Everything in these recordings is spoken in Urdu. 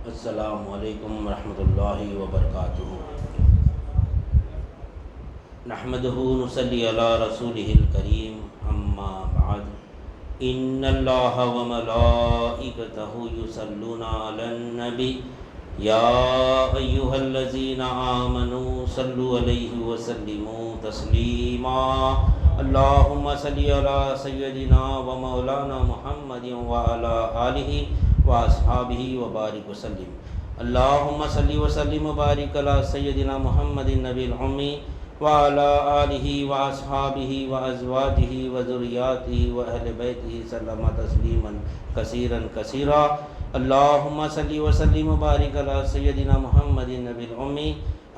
السلام علیکم ورحمۃ اللہ وبرکاتہ۔ نحمده نصلی علی رسولہ الکریم، اما بعد، ان اللہ وملائکتہ یصلون علی النبی یا ایہا الذین آمنوا صلوا علیہ وسلموا تسلیما۔ اللہم صلی علی سیدنا و مولانا محمد وعلی آلہ واصحابہ وبارک وسلم۔ اللہم صلی وسلم وبارک علی سیدنا محمد النبی الامی وعلی آلہ واصحابہ وازواجہ وذریاتہ واہل بیتہ سلم تسلیما کثیرا کثیرا۔ اللہم صلی وسلم وبارک علی سیدنا محمد النبی الامی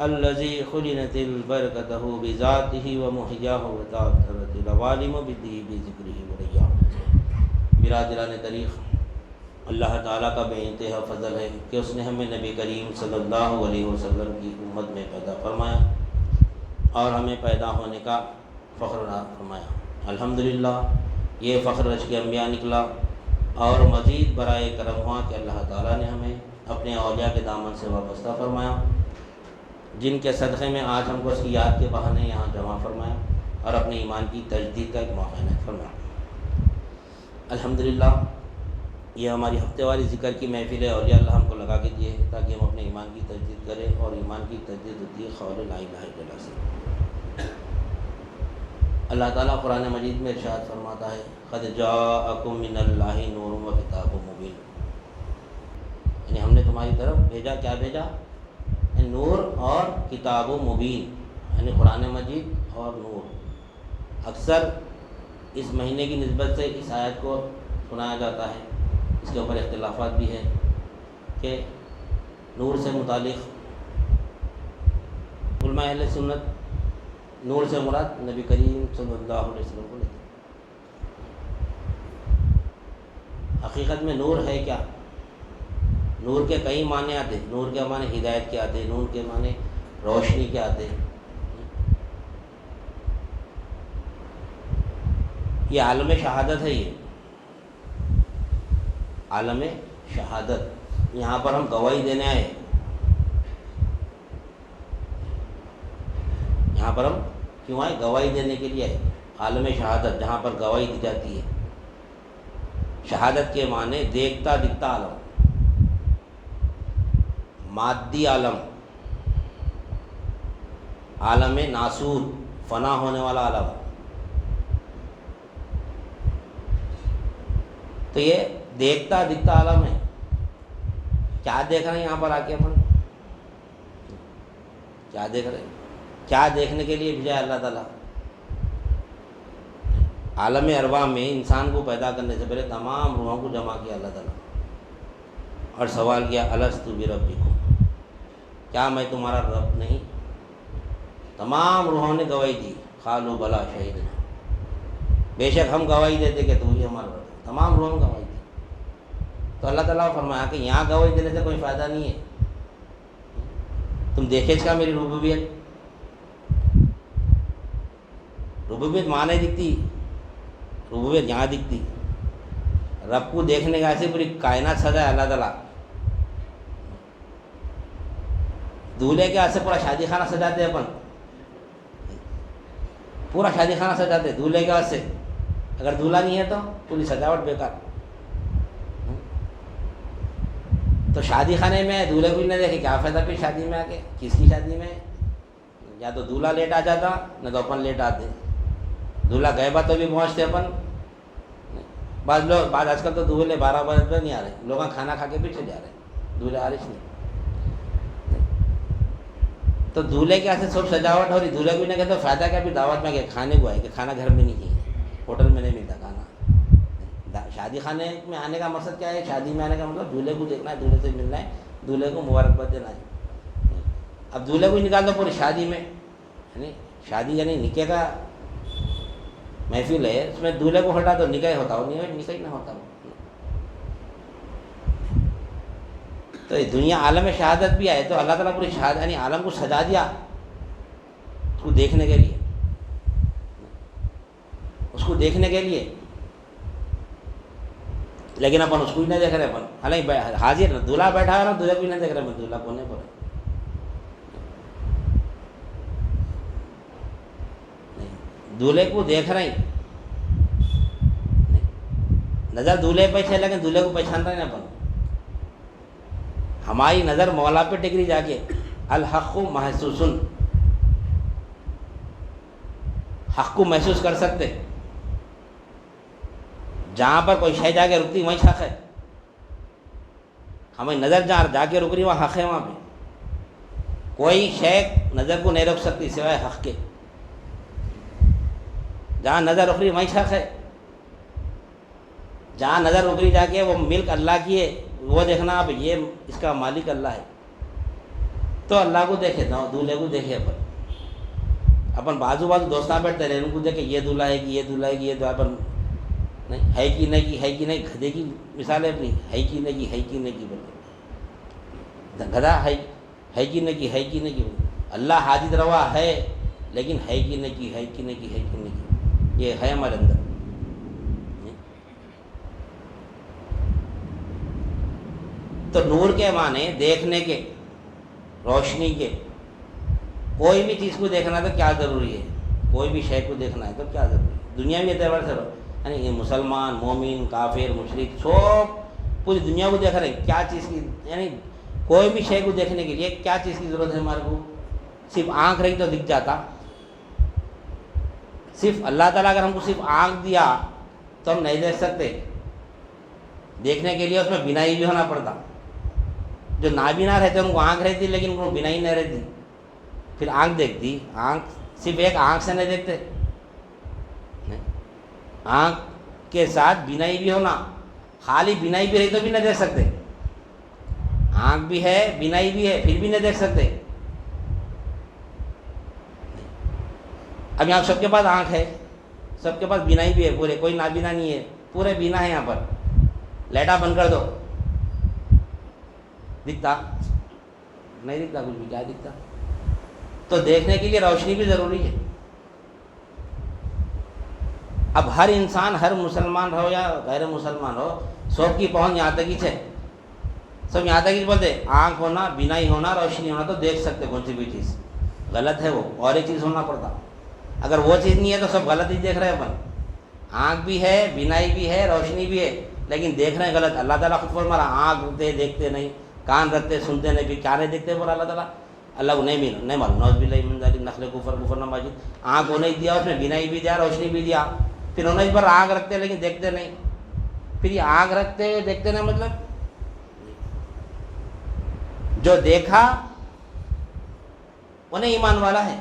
الذی خلنت البرکتہ بذاتہ ومحیاہ وتعطرت العوالم بدہ بذکرہ وریاہ۔ برادران طریق، اللہ تعالیٰ کا بے انتہا فضل ہے کہ اس نے ہمیں نبی کریم صلی اللہ علیہ وسلم کی امت میں پیدا فرمایا اور ہمیں پیدا ہونے کا فخر فرمایا۔ الحمدللہ یہ فخر رشک کے انبیاء نکلا، اور مزید برائے کرم ہوا کہ اللہ تعالیٰ نے ہمیں اپنے اولیاء کے دامن سے وابستہ فرمایا، جن کے صدقے میں آج ہم کو اس کی یاد کے بہانے یہاں جمع فرمایا اور اپنے ایمان کی تجدید کا ایک موقع عنایت فرمایا۔ الحمدللہ یہ ہماری ہفتے والی ذکر کی محفل ہے، اولیاء اللہ ہم کو لگا کے دیے تاکہ ہم اپنے ایمان کی تجدید کریں، اور ایمان کی تجدید ہوتی ہے قول لا الہ الا اللہ سے۔ اللہ تعالیٰ قرآن مجید میں ارشاد فرماتا ہے، قد جاءکم من اللہ نور و کتاب مبین، یعنی ہم نے تمہاری طرف بھیجا، کیا بھیجا؟ نور اور کتاب و مبین، یعنی قرآن مجید اور نور۔ اکثر اس مہینے کی نسبت سے اس آیت کو سنایا جاتا ہے، اس کے اوپر اختلافات بھی ہیں کہ نور سے متعلق علماء اہل سنت نور سے مراد نبی کریم صلی اللہ علیہ وسلم کو لیتے ہیں۔ حقیقت میں نور ہے کیا؟ نور کے کئی معنی آتے ہیں۔ نور کے معنی ہدایت کے آتے ہیں، نور کے معنی روشنی کے آتے ہیں۔ یہ عالم شہادت ہے، یہ عالم شہادت، یہاں پر ہم گواہی دینے آئے، یہاں پر ہم کیوں آئے؟ گواہی دینے کے لیے آئے۔ عالم شہادت جہاں پر گواہی دی جاتی ہے۔ شہادت کے معنی دیکھتا دکھتا عالم، مادی عالم، عالم ناسور، فنا ہونے والا عالم۔ تو یہ دیکھتا دکھتا عالم ہے۔ کیا دیکھ رہے ہیں یہاں پر آ کے اپن؟ کیا دیکھ رہے ہیں؟ کیا دیکھنے کے لیے بھیجا ہے اللہ تعالیٰ؟ عالم ارواح میں انسان کو پیدا کرنے سے پہلے تمام روحوں کو جمع کیا اللہ تعالیٰ، اور سوال کیا الستُ بربکم، کیا میں تمہارا رب نہیں؟ تمام روحوں نے گواہی دی، قالوا بلی شہدنا، بے شک ہم گواہی دیتے کہ تو ہی ہمارا رب ہے۔ تمام روحوں نے گواہی دی۔ تو اللہ تعالیٰ نے فرمایا کہ یہاں گواہی دینے سے کوئی فائدہ نہیں ہے، تم دیکھے اس کا میری ربوبیت۔ ربوبیت معنی دکھتی، ربوبیت یہاں دکھتی۔ رب کو دیکھنے کا ایسے پوری کائنات سجا ہے اللہ تعالیٰ۔ دولہے کے ہاتھ سے پورا شادی خانہ سجاتے اپن، پورا شادی خانہ سجاتے دولہے کے ہاتھ سے۔ اگر دولہا نہیں ہے تو پوری سجاوٹ بیکار۔ تو شادی خانے میں دولہے کو نہ دیکھے کیا فائدہ پھر شادی میں آ کے؟ کس کی شادی میں؟ یا تو دولہا لیٹ آ جاتا، نہ تو اپن لیٹ آتے۔ دولہا گئے با تو بھی پہنچتے اپن۔ بعض آج کل تو دولہے 12 بجے پہ نہیں آ رہے، لوگ کھانا کھا کے بھی چلے جا رہے ہیں، دولہے آ رہے نہیں۔ تو دولہے کے ہاتھ سے سب سجاوٹ ہو رہی، دولہے کو نہیں کہتے فائدہ کیا؟ پھر دعوت میں کہ کھانے کو آئے کہ کھانا گھر میں نہیں ہے، ہوٹل میں نہیں ملتا کھانا۔ شادی خانے میں آنے کا مقصد کیا ہے؟ شادی میں آنے کا مطلب دولہے کو دیکھنا ہے، دولہے سے ملنا ہے، دولہے کو مبارکباد دینا ہے۔ اب دولہے کو ہی نکال دو پوری شادی میں، یعنی شادی یعنی نکاح کا محفل ہے، اس میں دولہے کو ہٹا دو، نکاح ہوتا ہو نہیں، نکاح نہ ہوتا ہو۔ تو یہ دنیا عالم شہادت بھی آئے تو اللہ تعالیٰ پوری شہادت یعنی عالم کو سجا دیا اس کو دیکھنے کے لیے، اس کو دیکھنے کے لیے۔ لیکن اپن اس کو ہی نہیں دیکھ رہے. اپن حالانکہ حاضر دولہا بیٹھا ہے نا, دولہے کو ہی نہیں دیکھ رہے. دولہا کونے پر ہے. دولہے کو دیکھ رہے ہیں, نظر دولہے پہ ہے لیکن دولہے کو پہچان رہے ہیں اپن. ہماری نظر مولا پہ ٹک رہی جا کے. الحق محسوس, حق کو محسوس کر سکتے. جہاں پر کوئی شے جا کے رکتی وہیں حق ہے. ہماری نظر جہاں جا کے رک رہی وہاں حق ہے. وہاں پہ کوئی شے نظر کو نہیں روک سکتی سوائے حق کے. جہاں نظر رک رہی وہیں حق ہے. جہاں نظر رک رہی جا کے وہ ملک اللہ کی ہے, وہ دیکھنا اب یہ اس کا مالک اللہ ہے. تو اللہ کو دیکھے نہ دولہے کو دیکھے. اپن بازو دوستاں بیٹھتے رہے, ان کو دیکھے یہ دولہا ہے کہ یہ دولہا ہے کہ یہ دولہا. اپن نہیں ہے کہ نہیں کی, ہے کہ نہیں. گدھے کی مثال ہے اپنی, ہے کہ نہیں کی, ہے کہ نہیں کی بولتے. گدھا ہے کہ نہیں کی, ہے کہ نہیں کی. اللہ حاجت روا ہے لیکن ہے کہ نہیں کی, ہے کہ نہیں کی, ہے کہ نہیں کی. یہ ہے ہمارے اندر. تو نور کے معنی دیکھنے کے, روشنی کے. کوئی بھی چیز کو دیکھنا تو کیا ضروری ہے, کوئی بھی شے کو دیکھنا ہے تو کیا ضروری ہے. دنیا میں اعتبار سے یعنی یہ مسلمان, مومن, کافر, مشرک سب پوری دنیا کو دیکھ رہے ہیں. کیا چیز کی, یعنی کوئی بھی شے کو دیکھنے کے لیے کیا چیز کی ضرورت ہے ہمارے کو. صرف آنکھ رہی تو دکھ جاتا. صرف اللہ تعالیٰ اگر ہم کو صرف آنکھ دیا تو ہم نہیں دیکھ سکتے. دیکھنے کے لیے اس میں بینائی بھی ہونا پڑتا. جو نابینا رہتے ان کو آنکھ رہتی لیکن ان کو بینائی نہیں رہتی, پھر آنکھ دیکھتی. آنکھ صرف ایک آنکھ سے نہیں دیکھتے, آنکھ کے ساتھ بینائی بھی ہونا. خالی بینائی بھی رہی تو بھی نہیں دیکھ سکتے. آنکھ بھی ہے بینائی بھی ہے پھر بھی نہیں دیکھ سکتے. اب یہاں سب کے پاس آنکھ ہے, سب کے پاس بینائی بھی ہے, پورے کوئی نابینا نہیں ہے, پورے بینا ہے. یہاں پر لائٹا بند کر دو, دکھتا نہیں دکھتا کچھ بھی, کیا دکھتا. تو دیکھنے کے لیے روشنی بھی ضروری ہے. اب ہر انسان, ہر مسلمان رہو یا غیر مسلمان ہو, سب کی پہنچ یہاں تک ہی ہے. سب یہاں تک ہی بولتے آنکھ ہونا, بینائی ہونا, روشنی ہونا تو دیکھ سکتے کون سی بھی چیز. غلط ہے وہ, اور ایک چیز ہونا پڑتا. اگر وہ چیز نہیں ہے تو سب غلط ہی دیکھ رہے ہیں اپن. آنکھ بھی ہے, بینائی بھی ہے, روشنی بھی ہے, لیکن دیکھ رہے ہیں غلط. اللہ تعالیٰ خود فرما رہا آنکھ رکھتے دیکھتے نہیں, کان رکھتے سنتے نہیں, پھر کیا نہیں دیکھتے بولا اللہ تعالیٰ. اللہ کو نہیں معلوم. نعوذ باللہ من ذالک, نخل کفر نہ ماجد. آنکھ کو نہیں دیا, اس میں بینائی بھی دیا, روشنی بھی دیا. پھر انہوں نے اس پر آنکھ رکھتے لیکن دیکھتے نہیں. پھر یہ آنکھ رکھتے دیکھتے نہیں مطلب جو دیکھا وہ نہیں ایمان والا ہے.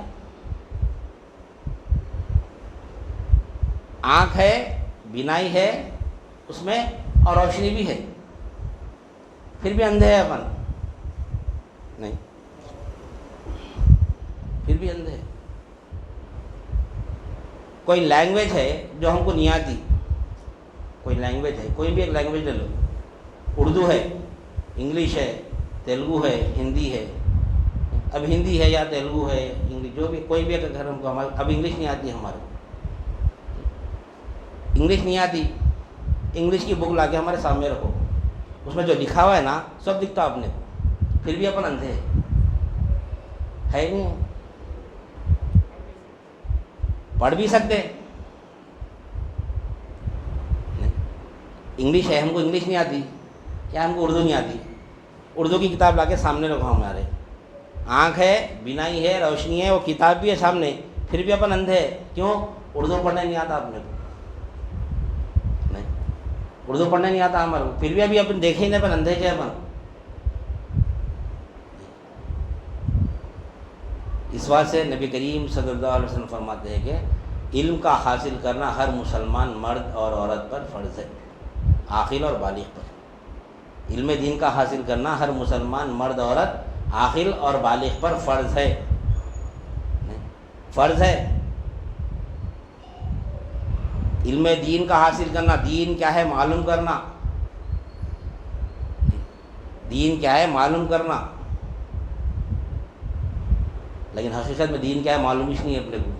آنکھ ہے, بینائی ہے اس میں, اور روشنی بھی ہے, پھر بھی اندھے ہے اپن. نہیں, پھر بھی اندھے. کوئی لینگویج ہے جو ہم کو نہیں آتی. کوئی لینگویج ہے, کوئی بھی ایک لینگویج لے لو. اردو ہے, انگلش ہے, تیلگو ہے, ہندی ہے. اب ہندی ہے یا تیلگو ہے, انگلش, جو بھی کوئی بھی ایک گھر ہم کو. ہمارے اب انگلش نہیں آتی ہمارے, انگلش نہیں آتی. انگلش کی بک لا کے ہمارے سامنے رکھو, اس میں جو لکھا ہوا ہے نا سب دکھتا اپنے کو, پھر بھی اپن اندھے ہے نہیں. پڑھ بھی سکتے, انگلش ہے, ہم کو انگلش نہیں آتی, کیا ہم کو اردو نہیں آتی. اردو کی کتاب لا کے سامنے رکھو ہمارے. آنکھ ہے, بینائی ہے, روشنی ہے, وہ کتاب بھی ہے سامنے, پھر بھی اپن اندھے. کیوں؟ اردو پڑھنے نہیں آتا اپنے کو. نہیں, اردو پڑھنے نہیں آتا ہمارے کو, پھر بھی ابھی اپن دیکھے ہی نہیں, اپن اندھے کیا اپن. اس بات سے نبی کریم صلی اللہ علیہ وسلم فرماتے ہیں کہ علم کا حاصل کرنا ہر مسلمان مرد اور عورت پر فرض ہے, عاقل اور بالغ پر. علم دین کا حاصل کرنا ہر مسلمان مرد عورت عاقل اور بالغ پر فرض ہے. فرض ہے علم دین کا حاصل کرنا. دین کیا ہے معلوم کرنا, دین کیا ہے معلوم کرنا. لیکن حقیقت میں دین کیا ہے معلوم ہی نہیں ہے اپنے کو.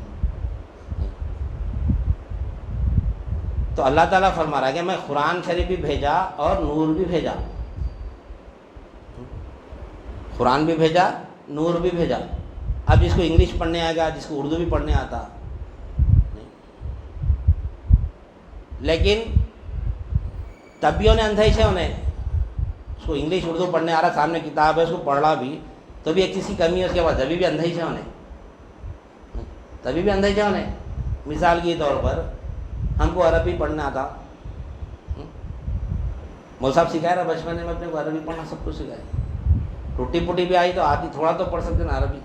تو اللہ تعالیٰ فرما رہا ہے کہ میں قرآن شریف بھی بھیجا اور نور بھی بھیجا، قرآن بھی بھیجا، نور بھی بھیجا۔ اب جس کو انگلش پڑھنے آئے گا، جس کو اردو بھی پڑھنے آتا نہیں، لیکن تب بھی انہیں اندھائی سے انہیں اس کو انگلش اردو پڑھنے آ رہا، سامنے کتاب ہے اس کو پڑھ رہا بھی، تو بھی ایک چیز کی کمی ہے اس کے بعد، ابھی بھی اندھائی سے انہیں، تبھی بھی اندھائی سے انہیں۔ مثال کے طور پر ہم کو عربی پڑھنا آتا، مول صاحب سکھایا رہا بچپن میں اپنے کو عربی پڑھنا، سب کچھ سکھایا، ٹوٹی پوٹی بھی آئی تو آتی، تھوڑا تو پڑھ سکتے نا عربی۔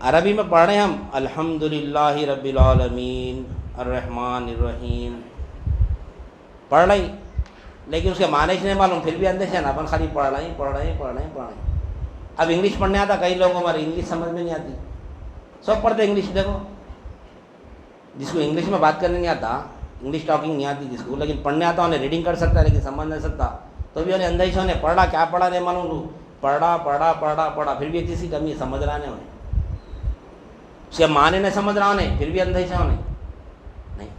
عربی میں پڑھ رہے ہیں ہم الحمدللہ رب العالمین الرحمن الرحیم پڑھ رہے ہیں، لیکن اس کے معنی نہیں معلوم، پھر بھی اندھے سے نا اپن خالی پڑھ رہے ہیں۔ اب انگلش پڑھنے آتا، کئی لوگوں ہمارے انگلش سمجھ میں نہیں آتی، سب پڑھتے انگلش، دیکھو جس کو انگلش میں بات کرنے نہیں آتا، انگلش ٹاکنگ نہیں آتی جس کو، لیکن پڑھنے آتا انہیں ریڈنگ کر سکتا ہے لیکن سمجھ نہیں سکتا، تو بھی انہیں اندھے سے انہیں پڑھا، کیا پڑھا نہیں معلوم، پڑھا، پھر بھی ایک چیز کی کمی ہے، سمجھ رہا نہیں انہیں، اس کے معنی نہیں سمجھ رہا انہیں، پھر بھی اندھے سے انہیں نہیں۔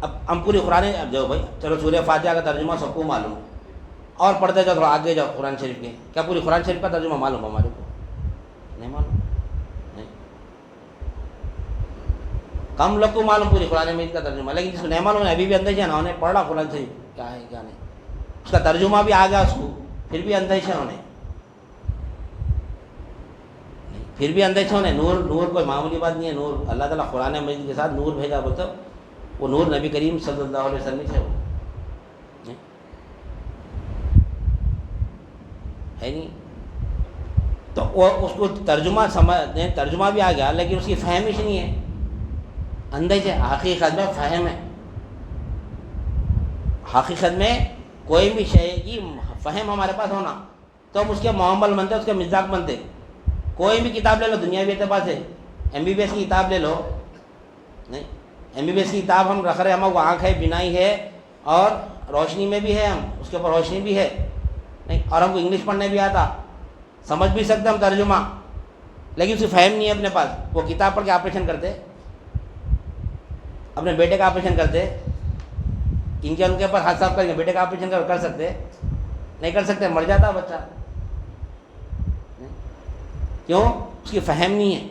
اب ہم پوری قرآن، اب جو بھائی چلو سورہ فاتحہ کا ترجمہ سب کو معلوم، اور پڑھتے جاؤ، تھوڑا آگے جاؤ قرآن شریف کے، کیا پوری قرآن شریف کا ترجمہ معلوم ہمارے کو؟ نہیں معلوم، نہیں، کم لوگ کو معلوم پوری قرآن مجید کا ترجمہ، لیکن جس کو نہیں معلوم ہے ابھی بھی اندھے سے نا انہیں پڑھا قرآن شریف کیا ہے کیا نہیں، اس کا ترجمہ بھی آ گیا اس کو، پھر بھی اندھے سے انہیں، پھر بھی اندھے سے انہیں۔ نور کوئی معمولی بات نہیں ہے، نور اللہ تعالیٰ قرآن مجید کے ساتھ نور بھیجا، بولتے وہ نور نبی کریم صلی اللہ علیہ وسلم سے ہے نہیں، تو وہ اس کو ترجمہ بھی آ گیا، لیکن اس کی فہم ہی نہیں ہے، اندھے سے۔ حقیقت میں فہم ہے، حقیقت میں کوئی بھی شے کی فہم ہمارے پاس ہونا تو ہم اس کے معامل بنتے، اس کے مزاق بنتے۔ کوئی بھی کتاب لے لو دنیاوی اعتبار سے، MBBS کی کتاب لے لو، نہیں MBBS کی کتاب ہم رکھ رہے ہیں، ہمارے کو آنکھ ہے، بینائی ہے، اور روشنی میں بھی ہے، ہم اس کے اوپر روشنی بھی ہے نہیں، اور ہم کو انگلش پڑھنے بھی آتا، سمجھ بھی سکتے ہم ترجمہ، لیکن اس کی فہم نہیں ہے اپنے پاس۔ وہ کتاب پڑھ کے آپریشن کرتے، اپنے بیٹے کا آپریشن کرتے، ان کے اوپر ہاتھ صاف کر کے بیٹے کا آپریشن کر سکتے؟ نہیں کر سکتے، مر جاتا بچہ، کیوں؟ اس کی فہم نہیں ہے،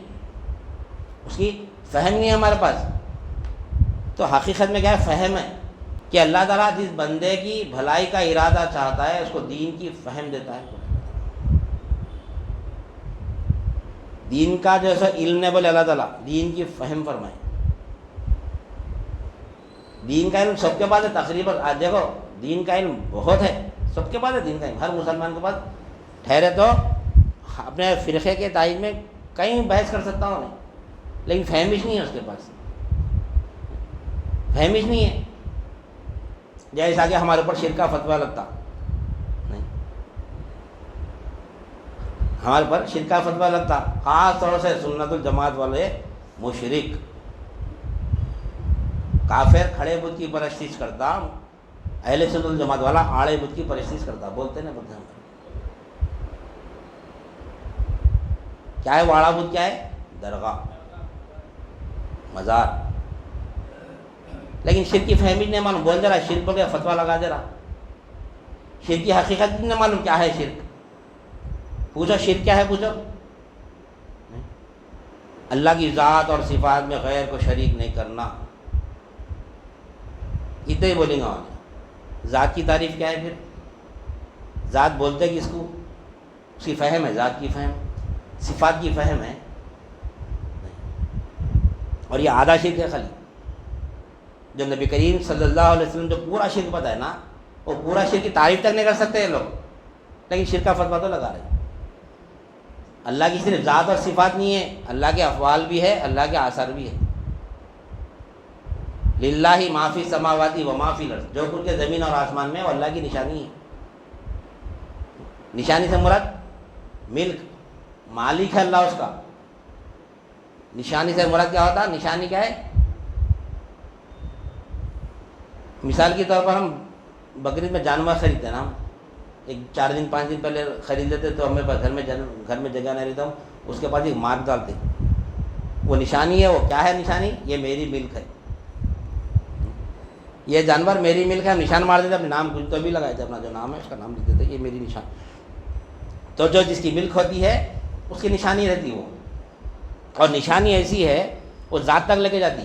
اس کی فہم نہیں ہے ہمارے پاس۔ تو حقیقت میں کیا ہے؟ فہم ہے کہ اللہ تعالیٰ جس بندے کی بھلائی کا ارادہ چاہتا ہے اس کو دین کی فہم دیتا ہے، دین کا جیسا علم نے بولے اللہ تعالیٰ دین کی فہم فرمائے۔ دین کا علم سب کے پاس ہے تقریباً، آج دیکھو دین کا علم بہت ہے، سب کے پاس ہے دین کا علم، ہر مسلمان کے پاس، ٹھہرے تو اپنے فرقے کے تعین میں کہیں بحث کر سکتا ہوں، لیکن فہمش نہیں ہے اس کے پاس، فہمش نہیں ہے، جیسا کہ ہمارے اوپر شرک کا فتویٰ لگتا نہیں، ہمارے پر شرک کا فتویٰ لگتا، خاص طور سے سنت الجماعت والے مشرک کافر کھڑے بت کی پرستش کرتا، اہل سنت الجماعت والا آڑے بت کی پرستش کرتا، بولتے نا بولتے ہیں کیا ہے؟ واڑا بت کیا ہے؟ درگاہ، مزار، لیکن شرک کی فہمی نہیں معلوم، بول دے رہا شرک بول کے فتویٰ لگا دے رہا، شرک کی حقیقت نہیں معلوم کیا ہے شرک، پوچھو شرک کیا ہے، پوچھو۔ اللہ کی ذات اور صفات میں غیر کو شریک نہیں کرنا، اتنے ہی بولیں گا۔ ذات کی تعریف کیا ہے پھر؟ ذات بولتے کس کو؟ اس کی فہم ہے، ذات کی فہم، صفات کی فہم ہے، اور یہ آدھا شرک ہے خالی، جو نبی کریم صلی اللہ علیہ وسلم جو پورا شرک بتایا نا، وہ پورا شرک کی تعریف تک نہیں کر سکتے یہ لوگ، لیکن شرک کا فتویٰ تو لگا رہے ہیں۔ اللہ کی صرف ذات اور صفات نہیں ہے، اللہ کے افعال بھی ہے، اللہ کے آثار بھی ہے۔ للہ ما فی السماوات و ما فی الارض، جو کچھ کے زمین اور آسمان میں وہ اللہ کی نشانی ہے۔ نشانی سے مراد ملک، مالک ہے اللہ اس کا۔ نشانی سے مراد کیا ہوتا ہے؟ نشانی کیا ہے؟ مثال کے طور پر ہم بقرعید میں جانور خریدتے ہیں نا، ہم ایک 4 دن 5 دن پہلے خرید لیتے تو ہمیں گھر میں جگہ نہیں رہتا ہوں، اس کے بعد ایک مارک ڈالتے، وہ نشانی ہے. وہ کیا ہے نشانی؟ یہ میری ملک ہے، یہ جانور میری ملک ہے. ہم نشان مار دیتے، اپنے نام کچھ تو بھی لگائے تھے، اپنا جو نام ہے اس کا نام لکھ دیتے، یہ میری نشان. تو جو جس کی ملک ہوتی ہے اس کی نشانی رہتی وہ. اور نشانی ایسی ہے وہ ذات تک لے کے جاتی.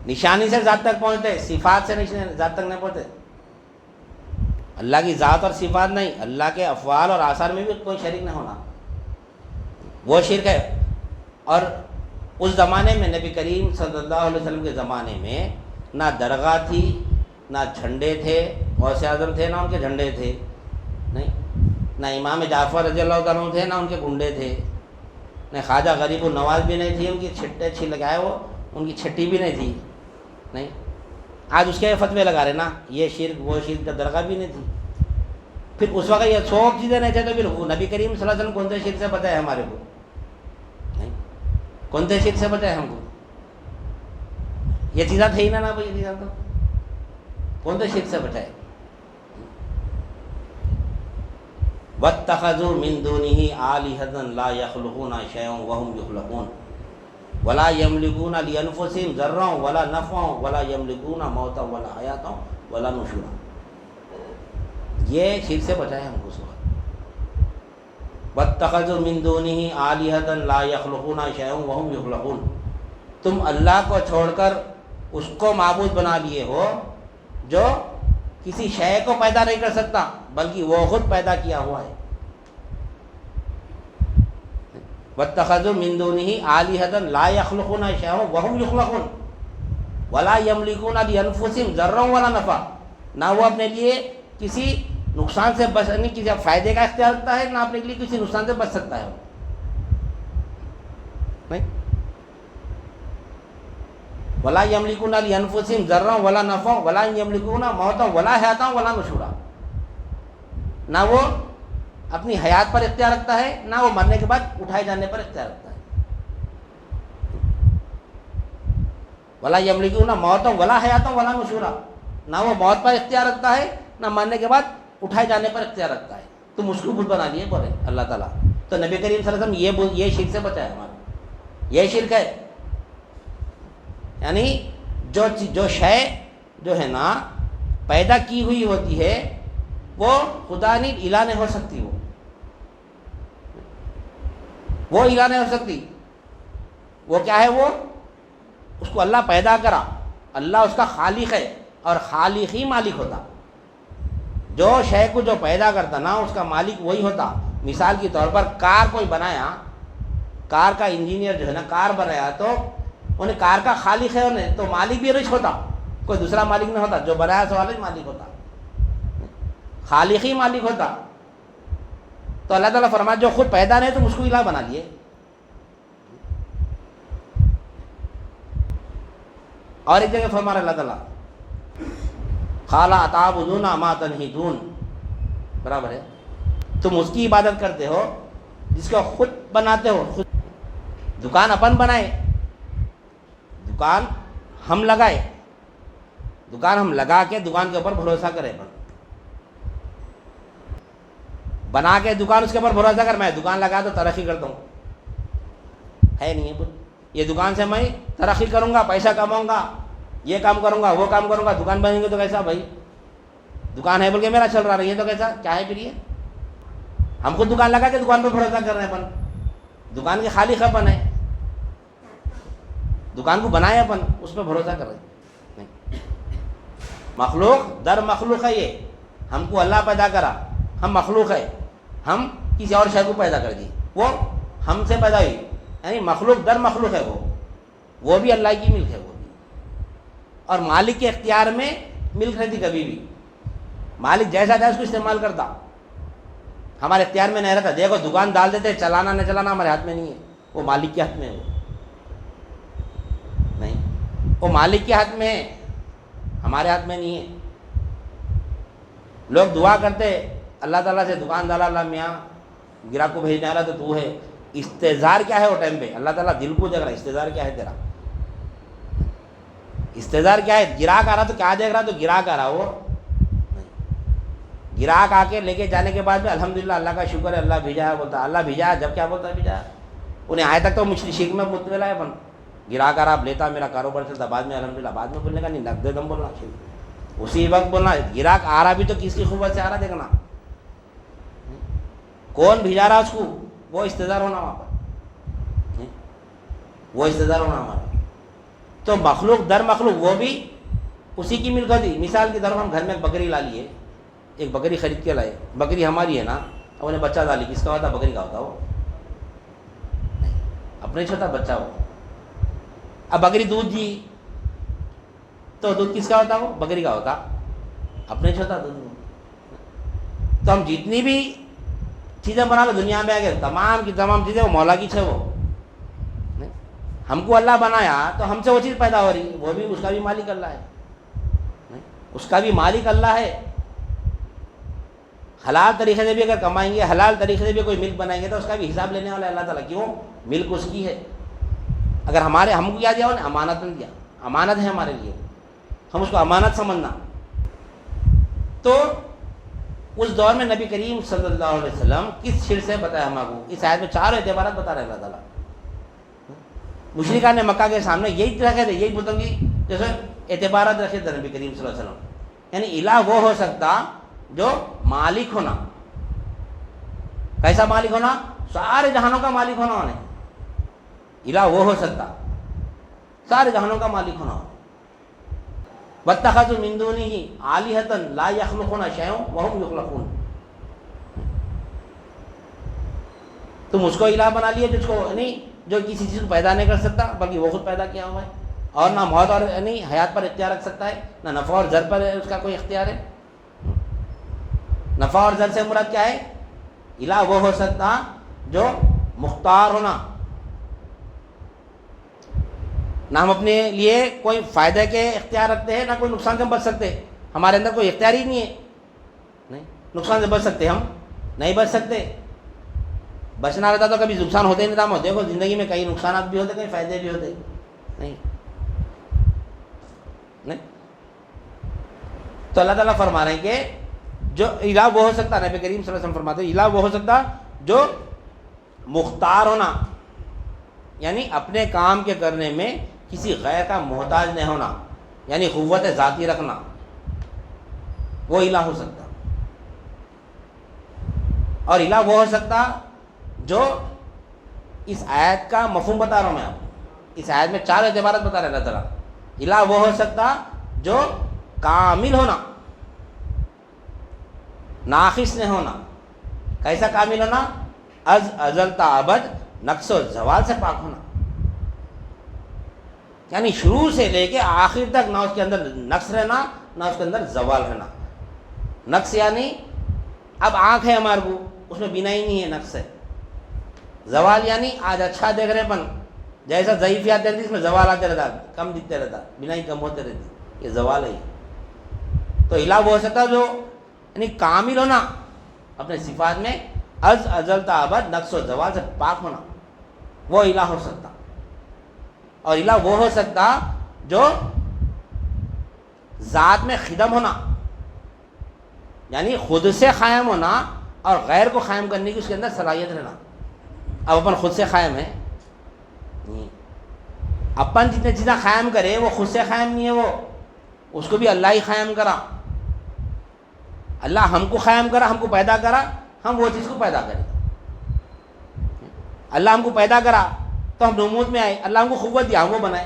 نشانی سے ذات تک پہنچتے، صفات سے ذات تک نہیں پہنچتے. اللہ کی ذات اور صفات نہیں، اللہ کے افعال اور آثار میں بھی کوئی شریک نہ ہونا، وہ شرک ہے. اور اس زمانے میں نبی کریم صلی اللہ علیہ وسلم کے زمانے میں نہ درگاہ تھی، نہ جھنڈے تھے، غوث اعظم تھے نہ ان کے جھنڈے تھے، نہیں، نہ امام جعفر رضی اللہ تعالیٰ عنہ تھے نہ ان کے گنڈے تھے، نہ خواجہ غریب النواز بھی نہیں تھی، ان کی چھٹے لگائے وہ ان کی چھٹی بھی نہیں تھی. نہیں، آج اس کے فتوے لگا رہے نا، یہ شرک وہ شرک، کا درگاہ بھی نہیں تھی. پھر اس وقت یہ سب چیزیں نہیں تھے، تو پھر نبی کریم صلی اللہ علیہ وسلم کون سے شرک سے بچائے ہمارے کو؟ نہیں، کون سے شرک سے بچائے ہم کو؟ یہ چیزیں تھے ہی نا بھائی، یہ چیزیں تو کون سے شرک سے بچائے؟ وَاتَّخَذُوا مِن دُونِهِ آلِهَةً لَا يَخْلُقُونَ شَيْئًا وَهُمْ يُخْلَقُونَ وَلَا يَمْلِكُونَ لِأَنفُسِهِمْ ضَرًّا وَلَا نَفْعًا وَلَا يَمْلِكُونَ مَوْتًا وَلَا حَيَاةً وَلَا نُشُورًا. یہ شرک سے بچائے ہم کو. وَاتَّخَذُوا مِن دُونِهِ آلِهَةً لَا يَخْلُقُونَ شَيْئًا وَهُمْ يُخْلَقُونَ. تم اللہ کو چھوڑ کر اس کو معبود بنا لیے ہو جو کسی شے کو پیدا نہیں کر سکتا بلکہ وہ خود پیدا کیا ہوا ہے. وَاتَّخَذُوا مِن دُونِهِ آلِهَةً لَا يَخْلُقُونَ شَيْئًا وَهُمْ يُخْلَقُونَ وَلَا يَمْلِكُونَ لِأَنفُسِهِمْ ضَرًّا وَلَا نَفْعًا. نہ وہ اپنے لیے کسی نقصان سے بچ نہیں، کسی فائدے کا اختیار رکھتا ہے، نہ اپنے لیے کسی نقصان سے بچ سکتا ہے. نہیں، وَلَا يَمْلِكُونَ لِأَنفُسِهِمْ ضَرًّا وَلَا نَفْعًا وَلَا يَمْلِكُونَ مَوْتًا وَلَا حَيَاةً وَلَا نُشُورًا. نہ وہ اپنی حیات پر اختیار رکھتا ہے، نہ وہ مرنے کے بعد اٹھائے جانے پر اختیار رکھتا ہے. وَلَا يَمْلِكُونَ مَوْتًا وَلَا حَيَاةً وَلَا نُشُورًا. نہ وہ موت پر اختیار رکھتا ہے، نہ مرنے کے بعد اٹھائے جانے پر اختیار رکھتا ہے. تم اس کو بت بنا لیے بولے اللہ تعالیٰ. تو نبی کریم صلی اللہ علیہ وسلم یہ شرک سے بچا ہے ہمارا. یہ شرک ہے، یعنی جو شے جو ہے نا پیدا کی ہوئی ہوتی ہے وہ خدا نہیں، الہ نہیں ہو سکتی. وہ الہ نہیں ہو سکتی. وہ کیا ہے؟ وہ اس کو اللہ پیدا کرا، اللہ اس کا خالق ہے اور خالق ہی مالک ہوتا. جو شے کو جو پیدا کرتا نا اس کا مالک وہی ہوتا. مثال کے طور پر کار کوئی بنایا، کار کا انجینئر جو ہے نا کار بنایا، تو انہیں کار کا خالق ہے انہیں، تو مالک بھی رچ ہوتا، کوئی دوسرا مالک نہیں ہوتا. جو بنایا سو والا ہی مالک ہوتا، خالق ہی مالک ہوتا. تو اللہ تعالیٰ فرمایا جو خود پیدا نہیں تم اس کو الہ بنا لیے. اور ایک جگہ فرما اللہ تعالیٰ قَالَ أَتَعْبُدُونَ مَا تَنْحِتُونَ، برابر ہے، تم اس کی عبادت کرتے ہو جس کو خود بناتے ہو. خود دکان اپن بنائے، دکان ہم لگائے، دکان ہم لگا کے دکان کے اوپر بھروسہ کرے، بنا کے دکان اس کے اوپر بھروسہ کر، میں دکان لگا تو ترقی کرتا ہوں. ہے نہیں ہے، یہ دکان سے میں ترقی کروں گا، پیسہ کماؤں گا، یہ کام کروں گا، وہ کام کروں گا. دکان بنیں گے تو کیسا بھائی؟ دکان ہے بول کے میرا چل رہا ہے، یہ تو کیسا کیا ہے پھر؟ یہ ہم خود دکان لگا کے دکان پہ بھروسہ کر رہے ہیں. اپن دکان کے خالق اپن ہے، دکان کو بنائے اپن، اس پہ بھروسہ کر رہے ہیں. مخلوق در مخلوق ہے. یہ ہم کو اللہ پیدا کرا، ہم مخلوق ہے، ہم کسی اور شے کو پیدا کر دی، وہ ہم سے پیدا ہوئی، یعنی مخلوق در مخلوق ہے. وہ بھی اللہ کی ملک ہے. وہ بھی، اور مالک کے اختیار میں ملک رہتی. کبھی بھی مالک جیسا چاہے اس کو استعمال کرتا، ہمارے اختیار میں نہیں رہتا. دیکھو دکان ڈال دیتے، چلانا نہ چلانا ہمارے ہاتھ میں نہیں ہے، وہ مالک کے ہاتھ میں ہے. وہ نہیں، وہ مالک کے ہاتھ میں ہے، ہمارے ہاتھ میں نہیں ہے. لوگ دعا کرتے اللہ تعالیٰ سے، دکان ڈالا اللہ میاں، گراہک کو بھیجنے والا تو ہے. استظہار کیا ہے وہ ٹائم پہ؟ اللہ تعالیٰ دل کو دیکھ رہا ہے. استظہار کیا ہے تیرا؟ استظہار کیا ہے؟ گراہک آ رہا تو کیا دیکھ رہا؟ تو گراہک آ رہا. وہ گراہک آ کے لے کے جانے کے بعد میں الحمدللہ اللہ کا شکر ہے اللہ بھیجا ہے بولتا. اللہ بھیجا ہے جب کیا بولتا ہے؟ بھیجا ہے. انہیں آئے تک تو مشرک شرک میں مطلع ہے، گرا کر آپ لیتا میرا کاروبار چلتا، بعد میں الحمدللہ بعد میں بولنے کا نہیں، نقد دم بولنا اسی وقت بولنا. گراہک آ رہا بھی تو کس کی قوت سے آ رہا دیکھنا، کون بھیجا رہا اس کو، وہ استدار ہونا وہاں پر، وہ استدار ہونا ہمارا. تو مخلوق در مخلوق وہ بھی اسی کی ملکت تھی. مثال کی طرف ہم گھر میں ایک بکری لا لیے، ایک بکری خرید کے لائے، بکری ہماری ہے نا، اب انہیں بچہ ڈالی، کس کا ہوتا؟ بکری کا ہوتا، وہ اپنے چھوٹا بچہ ہو. اب بکری دودھ دی تو دودھ کس کا ہوتا؟ وہ بکری کا ہوتا، اپنے چھوٹا دودھ. تو ہم جتنی بھی چیزیں بنا لو دنیا میں آگے، تمام کی تمام چیزیں وہ مولا کی ہے. وہ ہم کو اللہ بنایا تو ہم سے وہ چیز پیدا ہو رہی، وہ بھی اس کا بھی مالک اللہ ہے، اس کا بھی مالک اللہ ہے. حلال طریقے سے بھی اگر کمائیں گے، حلال طریقے سے بھی کوئی ملک بنائیں گے تو اس کا بھی حساب لینے والا ہے اللہ تعالیٰ. کیوں؟ ملک اس کی ہے. اگر ہم کو کیا دیا انہیں؟ امانت نہیں دیا، امانت ہے ہمارے لیے، ہم اس کو امانت سمجھنا. تو اس دور میں نبی کریم صلی اللہ علیہ وسلم کس شر سے بتایا ہم کو؟ اس آیت میں 4 اعتبارات بتا رہے اللہ تعالیٰ. مشرکان نے مکہ کے سامنے یہی رکھے تھے، یہی بتوں کی جیسے اعتبارات رکھے تھے نبی کریم صلی اللہ علیہ وسلم. یعنی الہ وہ ہو سکتا جو مالک ہونا. کیسا مالک ہونا؟ سارے جہانوں کا مالک ہونا انہیں. الہ وہ ہو سکتا سارے جہانوں کا مالک ہونا. وَاتَّخَذُوا مِن دُونِهِ آلِهَةً لَا يَخْلُقُونَ شَيْئًا وَهُمْ يُخْلَقُونَ. تم اس کو الہ بنا لیے جس کو نہیں، جو کسی چیز کو پیدا نہیں کر سکتا بلکہ وہ خود پیدا کیا ہوا ہے، اور نہ موت اور نہیں حیات پر اختیار رکھ سکتا ہے، نہ نفع اور ضر پر اس کا کوئی اختیار ہے. نفع اور ضر سے مراد کیا ہے؟ الہ وہ ہو سکتا جو مختار ہونا. نہ ہم اپنے لیے کوئی فائدے کے اختیار رکھتے ہیں، نہ کوئی نقصان سے بچ سکتے. ہمارے اندر کوئی اختیار ہی نہیں ہے. نہیں نقصان سے بچ سکتے، ہم نہیں بچ سکتے. بچنا رہتا تو کبھی نقصان ہوتے نہیں تھا. دیکھو زندگی میں کئی نقصانات بھی ہوتے، کئی فائدے بھی ہوتے. نہیں تو اللہ تعالیٰ فرما رہے ہیں کہ جو الہ وہ ہو سکتا، نبی کریم صلی اللہ علیہ وسلم فرماتے ہیں الہ وہ ہو سکتا جو مختار ہونا، یعنی اپنے کام کے کرنے میں کسی غیر کا محتاج نہیں ہونا، یعنی قوت ذاتی رکھنا، وہ الہ ہو سکتا. اور الہ وہ ہو سکتا جو اس آیت کا مفہوم بتا رہا ہوں میں آپ کو. اس آیت میں 4 اعتبارات بتا رہے اللہ تعالیٰ. الہ وہ ہو سکتا جو کامل ہونا، ناقص نہیں ہونا. کیسا کامل ہونا؟ از ازل تا ابد نقص و زوال سے پاک ہونا. یعنی شروع سے لے کے آخر تک نہ اس کے اندر نقص رہنا، نہ اس کے اندر زوال رہنا. نقص یعنی اب آنکھ ہے ہمارے کو، اس میں بینائی نہیں ہے، نقص ہے. زوال یعنی آج اچھا دیکھ رہے پن، جیسا ضعیفیات دیکھتی اس میں زوال آتے رہتا، کم دکھتے رہتا، بینائی کم ہوتے رہتی، یہ زوال ہے. تو الہ وہ ہو سکتا جو یعنی کامل ہونا اپنے صفات میں، از ازل تا ابد نقص و زوال سے پاک ہونا، وہ الہ ہو سکتا. اور الہ وہ ہو سکتا جو ذات میں خدم ہونا، یعنی خود سے قائم ہونا اور غیر کو قائم کرنے کی اس کے اندر صلاحیت رہنا. اب اپن خود سے قائم ہے، اپن جتنے چیزیں قائم کرے وہ خود سے قائم نہیں ہے، وہ اس کو بھی اللہ ہی قائم کرا. اللہ ہم کو قائم کرا، ہم کو پیدا کرا، ہم وہ چیز کو پیدا کریں. اللہ ہم کو پیدا کرا تو ہم نمود میں آئے، اللہ ہم کو قوت دیا، ہم وہ بنائے.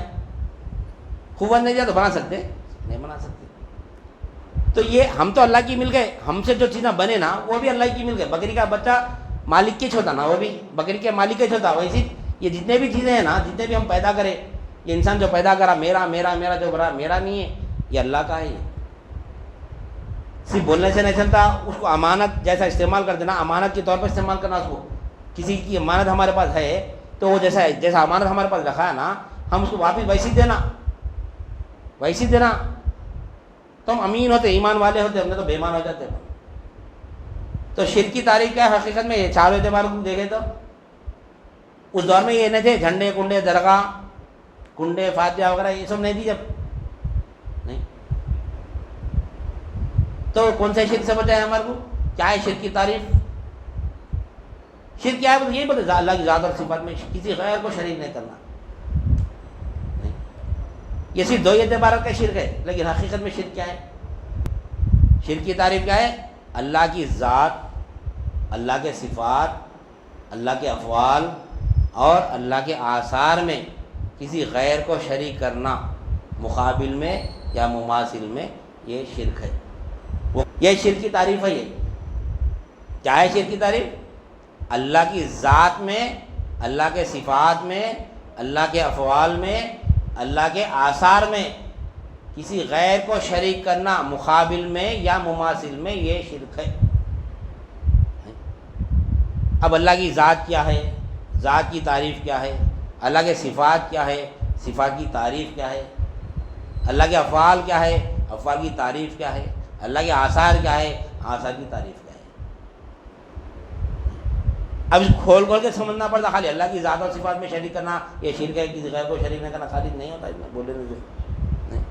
قوت نہیں دیا تو بنا سکتے نہیں بنا سکتے. تو یہ ہم تو اللہ کی مل گئے، ہم سے جو چیزیں بنے نا وہ بھی اللہ کی مل گئے. بکری کا بچہ مالک کے ہوتا نا، وہ بھی بکری کے مالک کے ہوتا. ویسے یہ جتنے بھی چیزیں ہیں نا، جتنے بھی ہم پیدا کریں، یہ انسان جو پیدا کرا میرا میرا میرا جو بڑا میرا نہیں ہے، یہ اللہ کا ہے. صرف بولنے سے نہیں چلتا، اس کو امانت جیسا استعمال کر دینا، امانت کے طور پر استعمال کرنا. اس کو کسی کی امانت ہمارے پاس ہے تو وہ جیسا امانت ہمارے پاس رکھا ہے نا، ہم اس کو واپس ویسی دینا. تو ہم امین ہوتے، ایمان والے ہوتے، ہم نے تو بے ایمان ہو جاتے. تو شرک کی تاریخ کیا ہے؟ حقیقت میں یہ 4 اعتبار کو دیکھے تو اس دور میں یہ نہیں تھے جھنڈے کنڈے درگاہ کنڈے فاتحہ وغیرہ، یہ سب نہیں تھی جب. نہیں تو کون سے شرک سے بچائے ہمارے کو؟ کیا ہے شرک کی تعریف؟ شرک کیا ہے؟ یہی بتا اللہ کی ذات اور صفات میں کسی غیر کو شریک نہیں کرنا. نہیں، یہ صرف دو اعتبارات کا شرک ہے، لیکن حقیقت میں شرک کیا ہے؟ شرک کی تعریف کیا ہے؟ اللہ کی ذات، اللہ کے صفات، اللہ کے افعال اور اللہ کے آثار میں کسی غیر کو شریک کرنا، مقابل میں یا مماثل میں، یہ شرک ہے. یہ شرک کی تعریف ہے. یہ کیا ہے شرک کی تعریف؟ اللہ کی ذات میں، اللہ کے صفات میں، اللہ کے افعال میں، اللہ کے آثار میں کسی غیر کو شریک کرنا، مقابل میں یا مماثل میں، یہ شرک ہے. اب اللہ کی ذات کیا ہے؟ ذات کی تعریف کیا ہے؟ اللہ کے صفات کیا ہے؟ صفات کی تعریف کیا ہے؟ اللہ کے افعال کیا ہے؟ افعال کی تعریف کیا ہے؟ اللہ کے آثار کیا ہے؟ آثار کی تعریف کیا ہے؟ اب اس کھول کے سمجھنا پڑتا. خالی اللہ کی ذات اور صفات میں شریک کرنا یہ شرک ہے، کسی غیر کو شریک نہیں کرنا خالی نہیں ہوتا. بولے نہیں،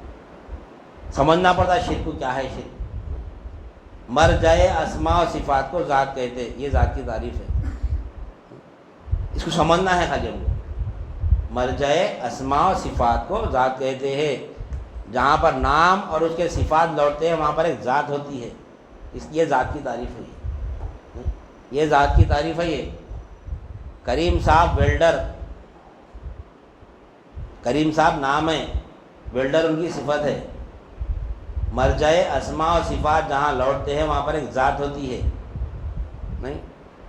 سمجھنا پڑتا شرک کو کیا ہے. شرک مرجع اسماء و صفات کو ذات کہتے ہیں، یہ ذات کی تعریف ہے. اس کو سمجھنا ہے خالی ہم کو. مرجع اسماء و صفات کو ذات کہتے ہیں. جہاں پر نام اور اس کے صفات لوٹتے ہیں وہاں پر ایک ذات ہوتی ہے. یہ ذات کی تعریف ہے. یہ ذات کی تعریف ہے. یہ کریم صاحب ویلڈر، کریم صاحب نام ہے، ویلڈر ان کی صفت ہے. مرجع اسماء و صفات جہاں لوٹتے ہیں وہاں پر ایک ذات ہوتی ہے. نہیں،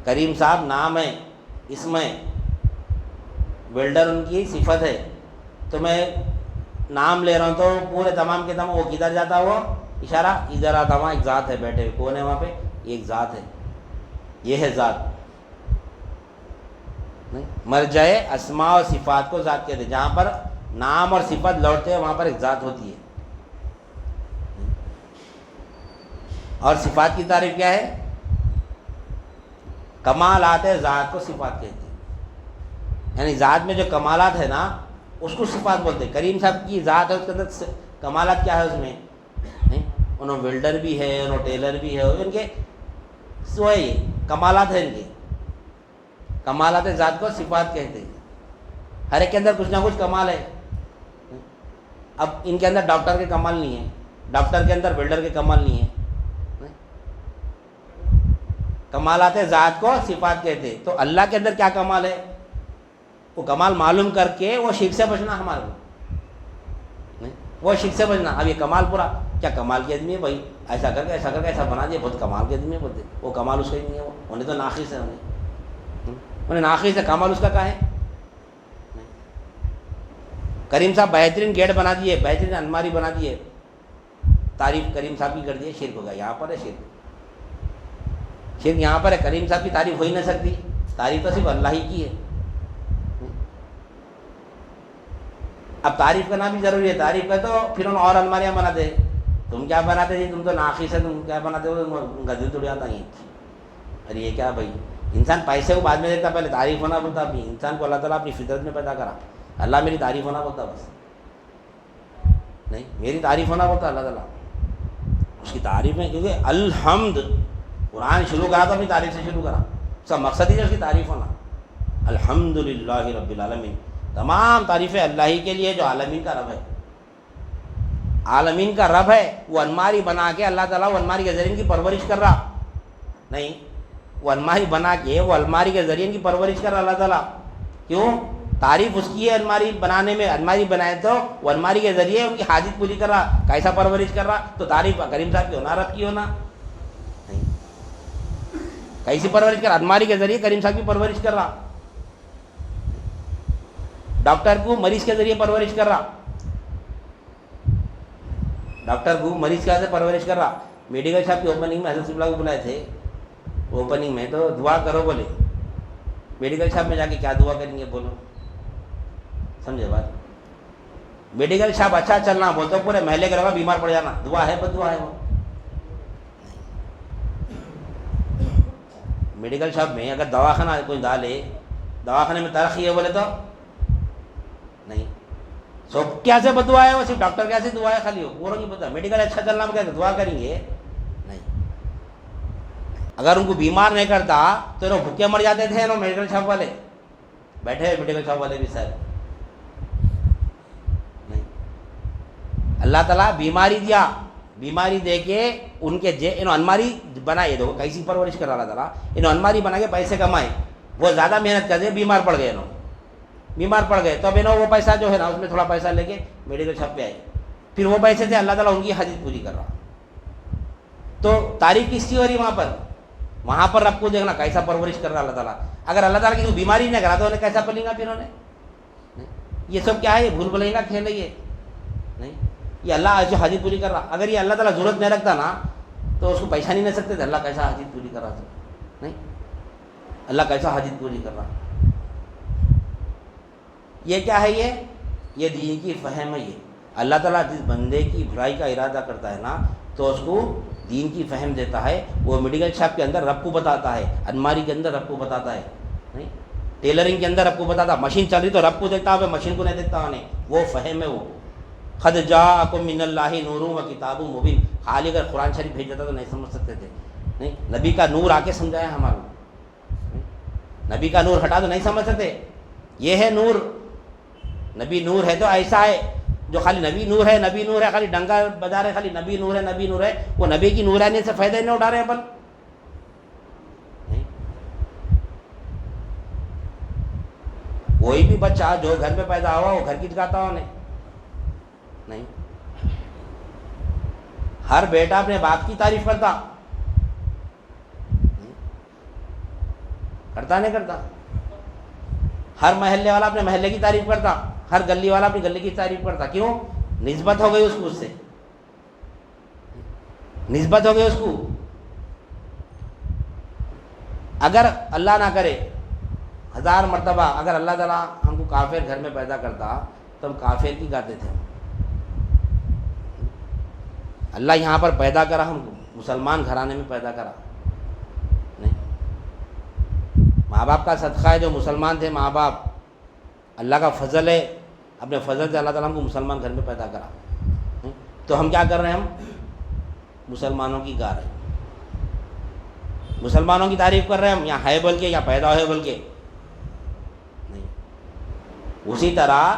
کریم صاحب نام ہے، اسم ہے، ویلڈر ان کی صفت ہے. تو میں نام لے رہا ہوں تو پورے تمام کے تمام وہ کدھر جاتا ہوا اشارہ ادھر آتا. وہاں ایک ذات ہے بیٹھے ہوئے. کون ہے وہاں پہ؟ ایک ذات ہے. یہ ہے ذات. مرجع اسماء و صفات کو ذات کہتے ہیں. جہاں پر نام اور صفت لوٹتے ہیں وہاں پر ایک ذات ہوتی ہے. اور صفات کی تعریف کیا ہے؟ کمالات ذات کو صفات کہتے ہیں. یعنی ذات میں جو کمالات ہے نا اس کو صفات بولتے ہیں. کریم صاحب کی ذات ہے، اس کے اندر کمالات کیا ہے؟ اس میں انہوں ویلڈر بھی ہے، انہوں ٹیلر بھی ہے، ان کے سوئے کمالات ہیں. ان کے کمالات ذات کو صفات کہتے ہیں. ہر ایک کے اندر کچھ نہ کچھ کمال ہے. اب ان کے اندر ڈاکٹر کے کمال نہیں ہے، ڈاکٹر کے اندر ویلڈر کے کمال نہیں ہے. کمالات ذات کو صفات کہتے ہیں. تو اللہ کے اندر کیا کمال ہے وہ کمال معلوم کر کے وہ شرک سے بچنا ہمارے کو. وہ شرک سے بچنا. اب یہ کمال پورا کیا کمال کی آدمی ہے بھائی، ایسا کر کے ایسا بنا دیا، بہت کمال کے آدمی ہے. بولتے وہ کمال اس کا ہی نہیں ہے. انہیں تو ناقص ہے. انہیں ناقص ہے. کمال اس کا کہاں ہے؟ کریم صاحب بہترین گیٹ بنا دیے، بہترین الماری بنا دیے، تعریف کریم صاحب کی کر دی، شرک ہو گیا. یہاں پر ہے شرک. شرک یہاں پر ہے. کریم صاحب کی تعریف ہو ہی نہیں سکتی. تعریف تو صرف اللہ ہی کی ہے. اب تعریف کرنا بھی ضروری ہے. تعریف کر تو پھر ان اور الماریاں بناتے ہیں. تم کیا بناتے جی؟ تم تو ناقص ہے. تم کیا بناتے ہو؟ گدے توڑ جاتا ہے. ارے یہ کیا بھائی؟ انسان پیسے کو بعد میں دیکھتا، پہلے تعریف ہونا بولتا. اپنی انسان کو اللہ تعالیٰ اپنی فطرت میں پیدا کرا. اللہ میری تعریف ہونا بولتا بس. نہیں، میری تعریف ہونا بولتا اللہ تعالیٰ. اس کی تعریف میں کیونکہ الحمد قرآن شروع کرا تو اپنی تعریف سے شروع کرا. اس کا مقصد ہی ہے اس کی تعریف ہونا. الحمدللہ رب العالمین. تمام تعریفیں اللہ ہی کے لیے جو عالمین کا رب ہے. عالمین کا رب ہے. وہ الماری بنا کے اللہ تعالیٰ وہ الماری کے ذریعے ان کی پرورش کر رہا. نہیں، وہ الماری بنا کے وہ الماری کے ذریعے ان کی پرورش کر رہا اللہ تعالیٰ. کیوں؟ تعریف اس کی ہے الماری بنانے میں. الماری بنائے تو وہ الماری کے ذریعے ان کی حاجت پوری کر رہا. کیسا پرورش کر رہا؟ تو تعریف کریم صاحب کی ہونا، رب کی ہونا. نہیں، کیسی پرورش کر رہا؟ الماری کے ذریعے کریم صاحب کی پرورش کر رہا. ڈاکٹر کو مریض کے ذریعے پرورش کر رہا. ڈاکٹر کو مریض کے سے پرورش کر رہا. میڈیکل شاپ کی اوپننگ میں حضرت صاحب کو بلائے تھے. اوپننگ میں تو دعا کرو بولے. میڈیکل شاپ میں جا کے کیا دعا کریں گے بولو؟ سمجھے بات؟ میڈیکل شاپ اچھا چلنا بولتے پورے محلے کے لوگ بیمار پڑ جانا. دعا ہے، بد دعا ہے وہ. میڈیکل شاپ میں اگر دواخانہ کوئی ڈالے، دواخانے میں ترقی ہے بولے تو نہیں. سو کیا سے بد دعا ہے وہ؟ صرف ڈاکٹر کیسے دعا ہے خالی وہ پورا نہیں پتا. میڈیکل اچھا چلنا کیا دعا کریں گے؟ نہیں. اگر ان کو بیمار نہیں کرتا تو انہوں بھوکے مر جاتے تھے انہوں میڈیکل شاپ والے، بیٹھے ہوئے میڈیکل شاپ والے بھی سر نہیں. اللہ تعالیٰ بیماری دیا، بیماری دے کے ان کے انہوں انماری بنائے، دو کیسی پرورش کر اللہ تعالیٰ، انہوں انماری بنا کے پیسے کمائے، وہ زیادہ محنت کر دے، بیمار پڑ گئے انہوں، بیمار پڑ گئے تو اب انہوں وہ پیسہ جو ہے نا اس میں تھوڑا پیسہ لے کے میڈیکل شاپ پہ آئے، پھر وہ پیسے سے اللہ تعالیٰ ان کی حاجت پوری کر رہا. تو تعریف کس کی ہو رہی وہاں پر رب کو دیکھنا کیسا پرورش کر رہا اللہ تعالیٰ. اگر اللہ تعالیٰ کی بیماری نہیں کرا تو انہیں کیسا پلیں گا پھر انہیں؟ یہ سب کیا ہے؟ یہ بھول بھلائیں گا کھیل ہے یہ نہیں. یہ اللہ ایسے حاجت پوری کر رہا. اگر یہ اللہ تعالیٰ ضرورت نہیں رکھتا نا تو اس کو پہچان ہی نہیں سکتے تھے اللہ کیسا حاجت پوری کر رہا تھا نہیں. اللہ کیسا حاجت پوری کر رہا. یہ کیا ہے؟ یہ دین کی فہم ہے. یہ اللہ تعالیٰ جس بندے کی بھلائی کا ارادہ کرتا ہے نا تو اس کو دین کی فہم دیتا ہے. وہ میڈیکل شاپ کے اندر رب کو بتاتا ہے، الماری کے اندر رب کو بتاتا ہے نہیں، ٹیلرنگ کے اندر رب کو بتاتا. مشین چل رہی تو رب کو دیکھتا ہے، مشین کو نہیں دیکھتا انہیں. وہ فہم ہے. وہ قد جاءکم من اللہ نور و کتاب مبین. خالی اگر قرآن شریف بھیج دیتا تو نہیں سمجھ سکتے تھے نہیں. نبی کا نور آ کے سمجھایا ہمارا. نبی کا نور ہٹا تو نہیں سمجھ سکتے. یہ ہے نور. نبی نور ہے تو ایسا ہے جو خالی نبی نور ہے، نبی نور ہے، خالی ڈنگا بجا رہے، خالی نبی نور ہے، نبی نور ہے. وہ نبی کی نورانیت سے فائدہ نہیں اٹھا رہے ہیں. کوئی بھی بچہ جو گھر میں پیدا ہوا وہ گھر کی جگاتا ہو نہیں. ہر بیٹا اپنے باپ کی تعریف کرتا نہیں کرتا. ہر محلے والا اپنے محلے کی تعریف کرتا، ہر گلی والا اپنی گلی کی تعریف کرتا. کیوں؟ نسبت ہو گئی اس کو، اس سے نسبت ہو گئی اس کو. اگر اللہ نہ کرے 1000 مرتبہ اگر اللہ تعالیٰ ہم کو کافر گھر میں پیدا کرتا تو ہم کافر کی گاتے تھے. اللہ یہاں پر پیدا کرا، ہم کو مسلمان گھرانے میں پیدا کرا نہیں. ماں باپ کا صدقہ ہے جو مسلمان تھے ماں باپ. اللہ کا فضل ہے، اپنے فضل سے اللہ تعالیٰ ہم کو مسلمان گھر میں پیدا کرا. تو ہم کیا کر رہے ہیں؟ ہم مسلمانوں کی گا رہے ہیں، مسلمانوں کی تعریف کر رہے ہیں. ہم یہاں ہے بول کے، یا پیدا ہے بول کے نہیں. اسی طرح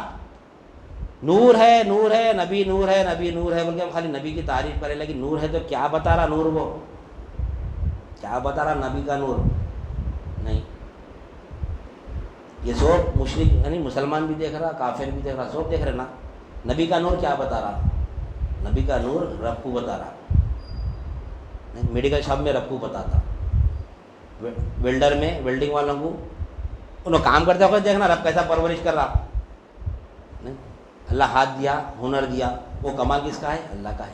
نور ہے، نور ہے، نبی نور ہے، نبی نور ہے بول کے ہم خالی نبی کی تعریف کریں. لیکن نور ہے تو کیا بتا رہا نور؟ وہ کیا بتا رہا نبی کا نور نہیں. یہ سب مشرک یعنی مسلمان بھی دیکھ رہا، کافر بھی دیکھ رہا، سب دیکھ رہے نا. نبی کا نور کیا بتا رہا؟ نبی کا نور رب کو بتا رہا نہیں. میڈیکل شاپ میں رب کو بتاتا، ویلڈر میں ویلڈنگ والوں کو انہوں کام کرتے ہوئے دیکھنا رب کیسا پرورش کر رہا نہیں. اللہ ہاتھ دیا، ہنر دیا، وہ کمال کس کا ہے؟ اللہ کا ہے.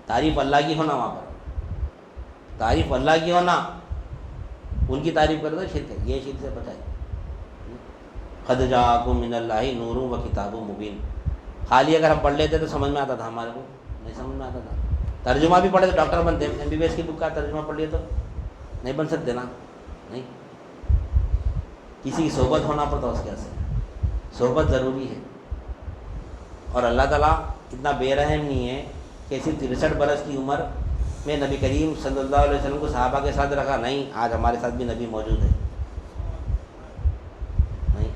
تعریف اللہ کی ہونا، وہاں پر تعریف اللہ کی ہونا. ان کی تعریف کر دو شرک ہے. یہ شرک سے بچائے. قد جاءکم من اللہ نور و کتاب مبین. خالی اگر ہم پڑھ لیتے تو سمجھ میں آتا تھا، ہمارے کو نہیں سمجھ میں آتا تھا. ترجمہ بھی پڑھے تو ڈاکٹر بنتے. MBBS کی بک کا ترجمہ پڑھ لیے تو نہیں بن سکتے نا نہیں. کسی کی صحبت ہونا پڑتا اس کے سے. صحبت ضروری ہے. اور اللہ تعالیٰ اتنا بے رحم نہیں ہے کہ صرف 63 برس کی عمر میں نبی کریم صلی اللہ علیہ وسلم کو صحابہ کے ساتھ رکھا نہیں. آج ہمارے ساتھ بھی نبی موجود ہے نہیں.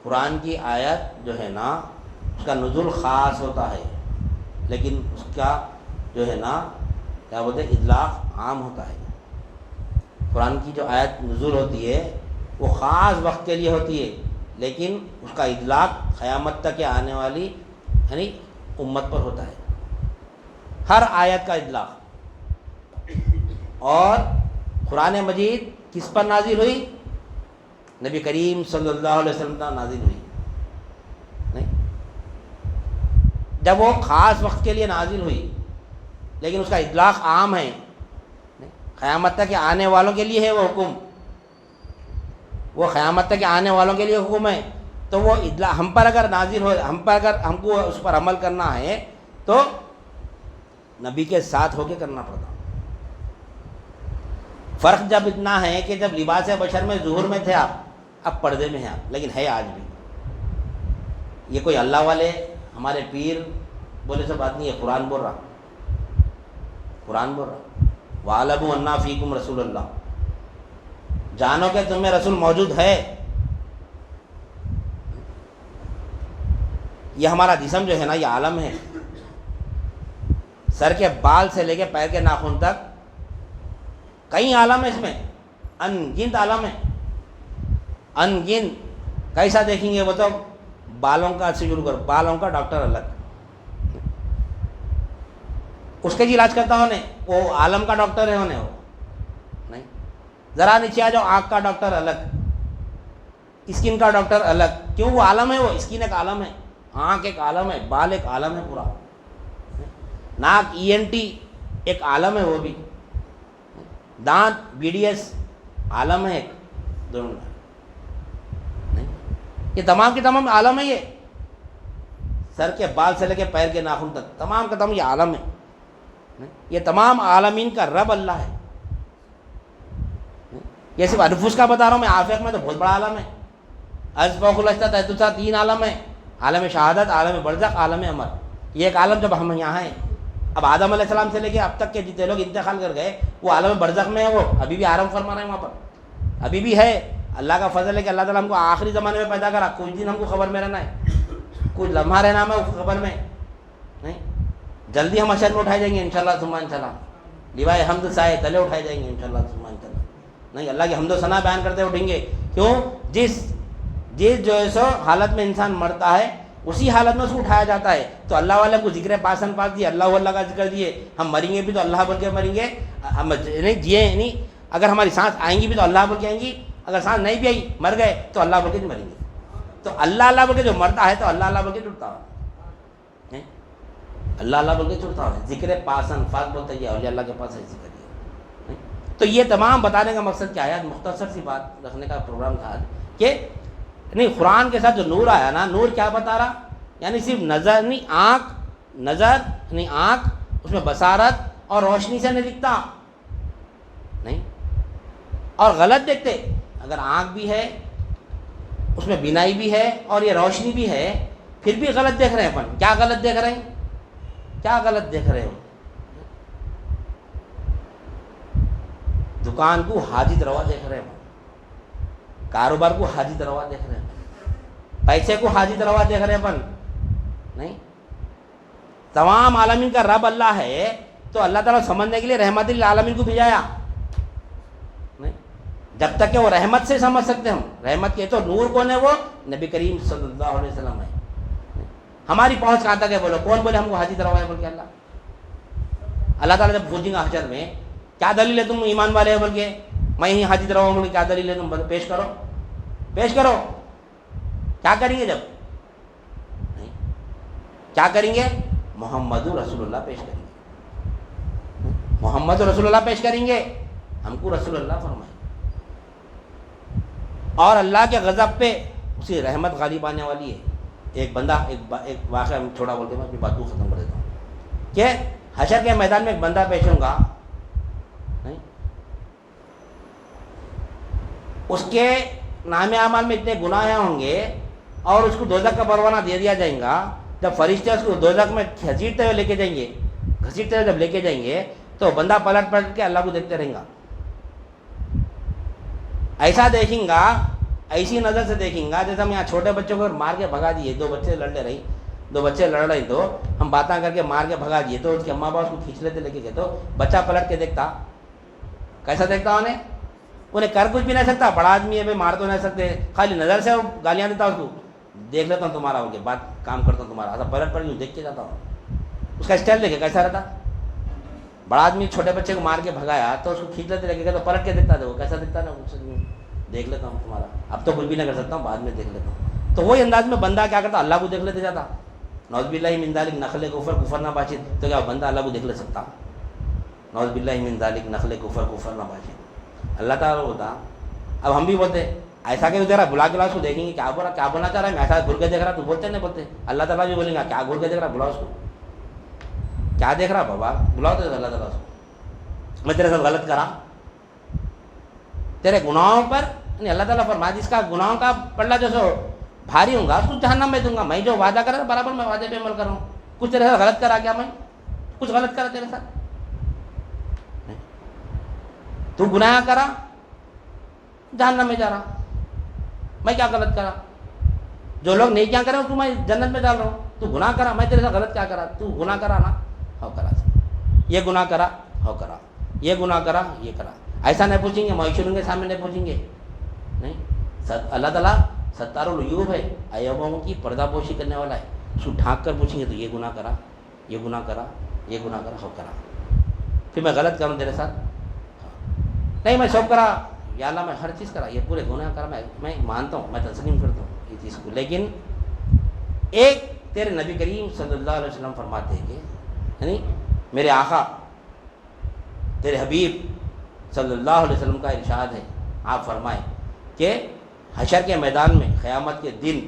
قرآن کی آیت جو ہے نا اس کا نزول خاص ہوتا ہے، لیکن اس کا جو ہے نا کیا بولتے ہیں اطلاق عام ہوتا ہے. قرآن کی جو آیت نزول ہوتی ہے وہ خاص وقت کے لیے ہوتی ہے، لیکن اس کا اطلاق قیامت تک آنے والی یعنی امت پر ہوتا ہے. ہر آیت کا اطلاق. اور قرآن مجید کس پر نازل ہوئی؟ نبی کریم صلی اللہ علیہ وسلم پر نازل ہوئی نہیں. جب وہ خاص وقت کے لیے نازل ہوئی لیکن اس کا اطلاق عام ہے. قیامت تک آنے والوں کے لیے ہے وہ حکم. وہ قیامت تک آنے والوں کے لیے حکم ہے. تو وہ اطلاق ہم پر اگر نازل ہو، ہم پر اگر ہم کو اس پر عمل کرنا ہے تو نبی کے ساتھ ہو کے کرنا پڑتا. فرق جب اتنا ہے کہ جب لباس بشر میں ظہور میں تھے آپ، اب پردے میں ہیں آپ، لیکن ہے آج بھی. یہ کوئی اللہ والے ہمارے پیر بولے سے بات نہیں ہے. قرآن بول رہا، قرآن بول رہا وَاعْلَمُوا أَنَّ فِيكُمْ رَسُولَ اللَّهِ، جانو کہ تم میں رسول موجود ہے. یہ ہمارا جسم جو ہے نا، یہ عالم ہے. سر کے بال سے لے کے پیر کے ناخن تک کئی عالم ہے، اس میں ان گنت عالم ہے، ان گنت. کیسا دیکھیں گے وہ تو بالوں کا سے شروع کرو، بالوں کا ڈاکٹر الگ، اس کے علاج کرتا ہونے وہ عالم کا ڈاکٹر ہے ہونے وہ نہیں. ذرا نیچے آ جاؤ، آنکھ کا ڈاکٹر الگ، اسکن کا ڈاکٹر الگ. کیوں؟ وہ عالم ہے، وہ اسکن ایک عالم ہے، آنکھ ایک عالم ہے، بال ایک عالم ہے پورا. ناک ENT ایک عالم ہے وہ بھی. دانت BDS عالم ہے ایک دونوں نہیں. یہ تمام کے تمام عالم ہے. یہ سر کے بال سے لے کے پیر کے ناخن تک تمام کا تمام یہ عالم ہے. یہ تمام عالمین کا رب اللہ ہے. یہ صرف انفس کا بتا رہا ہوں میں، آفاق میں تو بہت بڑا عالم ہے. ازفاق الاشتا تحتسا 3 عالم ہے، عالم شہادت، عالم برزخ، عالم امر. یہ ایک عالم جب ہم یہاں ہیں، اب آدم علیہ السلام سے لے کے اب تک کے جتنے لوگ انتقال کر گئے وہ عالم برزخ میں ہے، وہ ابھی بھی آرام فرما رہے ہیں وہاں پر، ابھی بھی ہے. اللہ کا فضل ہے کہ اللہ تعالیٰ ہم کو آخری زمانے میں پیدا کرا. کچھ دن ہم کو خبر میں رہنا ہے، کچھ لمحہ رہنا ہے اس خبر میں نہیں. جلدی ہم اشر میں اٹھائے جائیں گے انشاءاللہ ثم انشاءاللہ. لیوائے حمد سائے تلے اٹھائے جائیں گے انشاءاللہ ثم انشاءاللہ نہیں. اللہ کی حمد و ثنا بیان کرتے اٹھیں گے. کیوں؟ جس جو ہے سو حالت میں انسان مرتا ہے اسی حالت میں اس کو اٹھایا جاتا ہے. تو اللہ والے کو ذکر پاسن پاس دیے، اللہ کا ذکر دیے. ہم مریں گے بھی تو اللہ بول کے مریں گے، ہم نہیں جیے نہیں. اگر ہماری سانس آئیں گی بھی تو اللہ بول کے آئیں گی، اگر سانس نہیں بھی آئی مر گئے تو اللہ بول کے مریں گے. تو اللہ بول کے جو مرتا ہے تو اللہ بول کے ٹوٹتا ہے، اللہ بول کے چھوڑتا ہے. ذکر پاسن فاس بولتے ہیں اولیاء اللہ کے پاس ہے ذکر. تو یہ تمام بتانے کا مقصد کیا ہے؟ مختصر سی بات رکھنے کا پروگرام تھا کہ نہیں، قرآن کے ساتھ جو نور آیا نا، نور کیا بتا رہا؟ یعنی صرف نظر نہیں، آنکھ، نظر نہیں، آنکھ اس میں بصارت اور روشنی سے نہیں دکھتا نہیں، اور غلط دیکھتے. اگر آنکھ بھی ہے اس میں بینائی بھی ہے اور یہ روشنی بھی ہے، پھر بھی غلط دیکھ رہے ہیں. اپن کیا غلط دیکھ رہے ہیں؟ کیا غلط دیکھ رہے ہو؟ دکان کو حاجت روا دیکھ رہے ہیں، کاروبار کو حاجت روا دیکھ رہے ہیں، پیسے کو حاجت روا دیکھ رہے ہیں اپن نہیں. تمام عالمین کا رب اللہ ہے تو اللہ تعالیٰ سمجھنے کے لیے رحمت للعالمین کو بھیجایا نہیں. جب تک کہ وہ رحمت سے سمجھ سکتے ہم رحمت کے، تو نور کون ہے؟ وہ نبی کریم صلی اللہ علیہ وسلم ہے. ہماری پہنچ کہاں تک ہے؟ بولو کون بولے ہم کو حاجت روا ہے بول کے؟ اللہ تعالیٰ جب پوچھیں گا حشر میں کیا دلیل ہے تم ایمان والے ہو بول کے، میں ہی حاجت روا ہوں بول کے، کیا دلیل ہے تم پیش کرو، پیش کرو. کیا کریں گے؟ جب نہیں کیا کریں گے؟ محمد رسول اللہ پیش کریں گے، محمد رسول اللہ پیش کریں گے. ہم کو رسول اللہ فرمائے. اور اللہ کے غضب پہ اسی رحمت غالب آنے والی ہے. ایک بندہ ایک واقعہ چھوڑا بول کے میں اپنی بات کو ختم کر دیتا ہوں کہ حشر کے میدان میں ایک بندہ پیش ہوگا نہیں، اس کے نام اعمال میں اتنے گناہ ہوں گے اور اس کو دوزخ کا پروانہ دے دیا جائے گا. جب فرشتے اس کو دوزخ میں گھسیٹتے ہوئے لے کے جائیں گے، گھسیٹتے ہوئے جب لے کے جائیں گے تو بندہ پلٹ کے اللہ کو دیکھتے رہیں گا. ایسا دیکھیں گا، ایسی نظر سے دیکھیں گا جیسے ہم یہاں چھوٹے بچوں کو مار کے بھگا دیے. دو بچے لڑ رہے تو ہم باتیں کر کے مار کے بھگا دیے تو اس کے اماں باپ اس کو کھینچ لیتے لے کے گئے تو بچہ پلٹ کے دیکھتا کیسا دیکھتا؟ انہیں کر کچھ بھی نہیں سکتا، بڑا آدمی ہے بھائی، مار تو نہیں سکتے، خالی نظر سے گالیاں دیتا اس کو. دیکھ لیتا ہوں تمہارا ان کے بات کام کرتا ہوں تمہارا، ایسا پلٹ یوں دیکھ کے جاتا ہوں. اس کا اسٹائل دیکھے کیسا رہتا. بڑا آدمی چھوٹے بچے کو مار کے بھگایا تو اس کو کھینچ لیتے لے کے گئے تو پلٹ کے دیکھتا تھا وہ کیسا دیکھتا نا. دیکھ لیتا ہوں تمہارا، اب تو کچھ بھی نہیں کر سکتا ہوں، بعد میں دیکھ لیتا ہوں. تو وہی انداز میں بندہ کیا کرتا؟ اللہ کو دیکھ لیتے جاتا. نعوذ باللہ من ذالک نخل کفر نہ باشد. تو کیا بندہ اللہ کو دیکھ لے سکتا؟ نعوذ باللہ من ذالک نخل کفر نہ باشد. اللہ تعالیٰ ہوتا. اب ہم بھی بولتے ایسا کہ دیکھ رہا، بلا کے اس کو دیکھیں گے کیا بولا، کیا بولنا چاہ رہا ہے، میں ایسا گھر کے دیکھ رہا. تو بولتے نہیں بولتے؟ اللہ تعالیٰ بھی بولیں گا کیا گھر کے دیکھ رہا، بلا اس کو، کیا دیکھ رہا بابا، بلاؤ تو اللہ تعالیٰ اس کو. میں تیرے ساتھ غلط کرا، تیرے گناہوں پر نہیں. اللہ تعالیٰ فرمایا جس کا گناہوں کا پلڑا جو سو بھاری ہوں گا اس کو جہنم میں دوں گا. میں جو وعدہ کر رہا برابر میں وعدے پہ عمل کر رہا ہوں. کچھ تیرے ساتھ غلط کرا کیا؟ میں کچھ غلط کرا تیرے ساتھ؟ تو گناہ کرا جہنم میں جا رہا، میں کیا غلط کرا؟ جو لوگ نہیں کیا کرے تو میں جنت میں ڈال رہا ہوں، تو گناہ کرا، میں تیرے سے غلط کیا کرا؟ تو گناہ کرا نا، ہو کرا، یہ گناہ کرا، ہو کرا، یہ گناہ کرا، یہ کرا. ایسا نہیں پوچھیں گے، معاشروں کے سامنے نہیں پوچھیں گے، نہیں. اللہ تعالیٰ ستار العیوب ہے، عیبوں کی پردہ پوشی کرنے والا ہے. اس کو ڈھانک کر پوچھیں گے تو یہ گناہ کرا، یہ گناہ کرا، یہ گناہ کرا، ہو کرا. پھر میں غلط کروں تیرے ساتھ؟ نہیں، میں سب کرا یا اللہ، میں ہر چیز کرا، یہ پورے گناہ کرا، میں مانتا ہوں، میں تسلیم کرتا ہوں یہ چیز کو. لیکن ایک تیرے نبی کریم صلی اللہ علیہ وسلم فرماتے ہیں کہ یعنی میرے آقا تیرے حبیب صلی اللہ علیہ وسلم کا ارشاد ہے، آپ فرمائیں کہ حشر کے میدان میں قیامت کے دن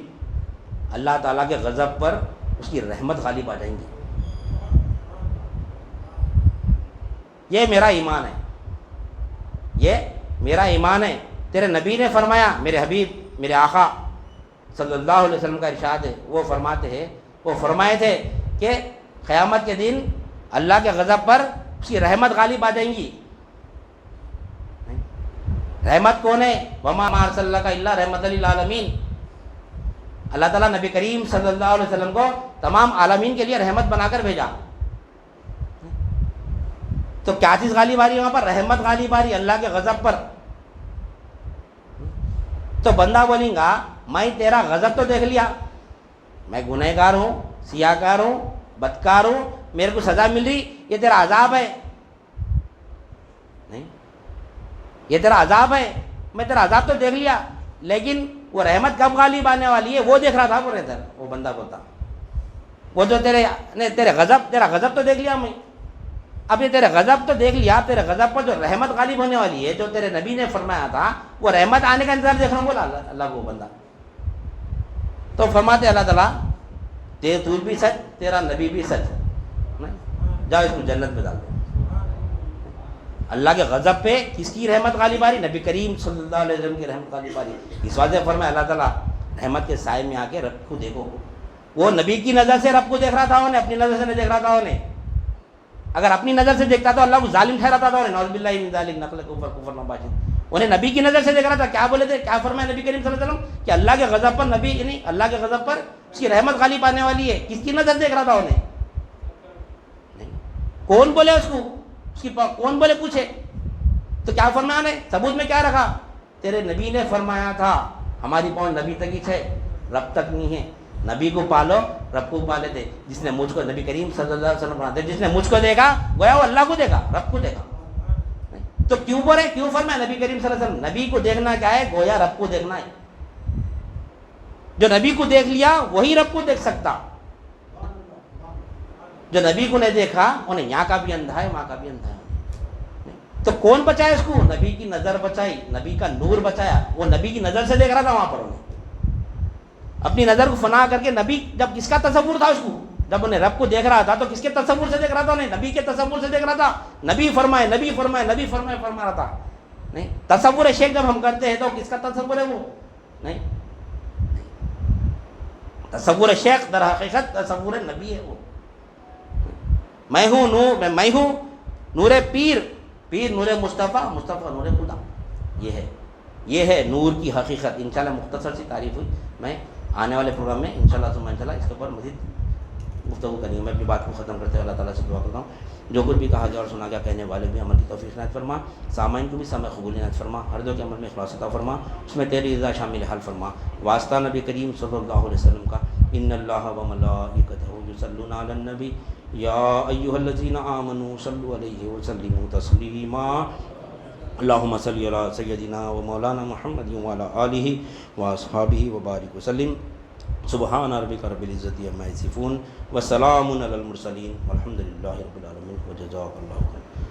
اللہ تعالیٰ کے غضب پر اس کی رحمت غالب آ جائیں گی. یہ میرا ایمان ہے، یہ میرا ایمان ہے. تیرے نبی نے فرمایا، میرے حبیب میرے آقا صلی اللہ علیہ وسلم کا ارشاد ہے، وہ فرماتے ہیں، وہ فرمائے تھے کہ قیامت کے دن اللہ کے غضب پر اس کی رحمت غالب آ جائیں گی. رحمت کون ہے؟ وما ارسلناک الا رحمۃ للعالمین. اللہ تعالیٰ نبی کریم صلی اللہ علیہ وسلم کو تمام عالمین کے لیے رحمت بنا کر بھیجا. تو کیا چیز غالب آ رہی ہے وہاں پر؟ رحمت غالب آ رہی ہے اللہ کے غضب پر. تو بندہ بولیں گا میں تیرا غضب تو دیکھ لیا، میں گنہگار ہوں، سیاہکار ہوں، بدکار ہوں، میرے کو سزا مل رہی، یہ تیرا عذاب ہے. نہیں، یہ تیرا عذاب ہے، میں تیرا عذاب تو دیکھ لیا، لیکن وہ رحمت کب غالب آنے والی ہے وہ دیکھ رہا تھا. وہ بندہ بولتا وہ جو تیرے غضب، تیرا غضب تو دیکھ لیا میں، اب یہ تیرے غضب تو دیکھ لیا، تیرے غضب پر جو رحمت غالب ہونے والی ہے، جو تیرے نبی نے فرمایا تھا، وہ رحمت آنے کا انتظار دیکھ رہا ہوں. بولا اللہ کو بندہ. تو فرماتے اللہ تعالیٰ تو بھی سچ، تیرا نبی بھی سچ، جاؤ اس کو جنت میں ڈال دو. اللہ کے غضب پہ کس کی رحمت غالب آ رہی؟ نبی کریم صلی اللہ علیہ وسلم کی رحمت غالب آ رہی. اس وجہ سے فرمایا اللہ تعالیٰ رحمت کے سائے میں آ کے رب کو دیکھو. وہ نبی کی نظر سے رب کو دیکھ رہا تھا، انہیں اپنی نظر سے نہیں دیکھ رہا تھا. انہیں اگر اپنی نظر سے دیکھتا تو اللہ کو ظالم ٹھہراتا تھا. نعوذ باللہ من ذالک، نقل کفر کفر نباشد. انہیں نبی کی نظر سے دیکھ رہا تھا. کیا بولے تھے؟ کیا فرمایا نبی کریم صلی اللہ علیہ وسلم کہ اللہ کے غضب پر نبی، یعنی اللہ کے غضب پر اس کی رحمت غالب آنے والی ہے. کس کی نظر دیکھ رہا تھا انہیں؟ کون بولے اس کو؟ اس کی کون بولے پوچھے؟ تو کیا فرمایا نے ثبوت میں کیا رکھا؟ تیرے نبی نے فرمایا تھا. ہماری پہنچ نبی تک ہی ہے، رب تک نہیں ہے. نبی کو پالو، رب کو پالے تھے. جس نے مجھ کو، نبی کریم صلی اللہ علیہ وسلم فرماتے جس نے مجھ کو دیکھا گویا وہ اللہ کو دیکھا، رب کو دیکھا. تو کیوں بولے، کیوں فرمایا نبی کریم صلی اللہ علیہ وسلم؟ نبی کو دیکھنا کیا ہے؟ گویا رب کو دیکھنا ہے. جو نبی کو دیکھ لیا وہی رب کو دیکھ سکتا. جو نبی کو نہیں دیکھا انہیں یہاں کا بھی اندھا ہے، وہاں کا بھی اندھا ہے. تو کون بچایا اس کو؟ نبی کی نظر بچائی، نبی کا نور بچایا. وہ نبی کی نظر سے دیکھ رہا تھا وہاں پر. انہیں اپنی نظر کو فنا کر کے، نبی جب کس کا تصور تھا اس کو؟ جب انہیں رب کو دیکھ رہا تھا تو کس کے تصور سے دیکھ رہا تھا؟ انہیں نبی کے تصور سے دیکھ رہا تھا. نبی فرمائے، نبی فرمائے، نبی فرمائے فرما رہا تھا. نہیں، تصور شیخ جب ہم کرتے ہیں تو کس کا تصور ہے وہ؟ نہیں، تصور شیخ در حقیقت تصور نبی ہے. وہ میں ہوں نور، میں ہوں نور پیر، پیر نور مصطفیٰ، مصطفیٰ نور خدا. یہ ہے نور کی حقیقت. انشاءاللہ مختصر سی تعریف ہوئی. میں آنے والے پروگرام میں انشاءاللہ اس کے اوپر مزید گفتگو کریں گے. میں اپنی بات کو ختم کرتے ہوئے اللہ تعالیٰ سے دعا کرتا ہوں جو کچھ بھی کہا گیا اور سنا گیا کہنے والے بھی عمل کی توفیق عنایت فرما. سامعین کو بھی سامع قبول عنایت فرما. ہر دو کے عمل میں اخلاص عطا فرما. اس میں تیری رضا شامل حال فرما. واسطہ نبی کریم صلی اللہ علیہ وسلم کا. ان اللہ و ملائکتہ یصلون علی النبی یا ایھا الذین آمنوا صلوا علیہ وسلموا تسلیما. اللہم صلی علی سیدنا و مولانا محمد وعلی آلہ واصحابہ وبارک وسلم. سبحان ربک رب العزۃ عما یصفون وسلام علی المرسلین والحمد للہ رب العالمین وجزاک اللہ خیر.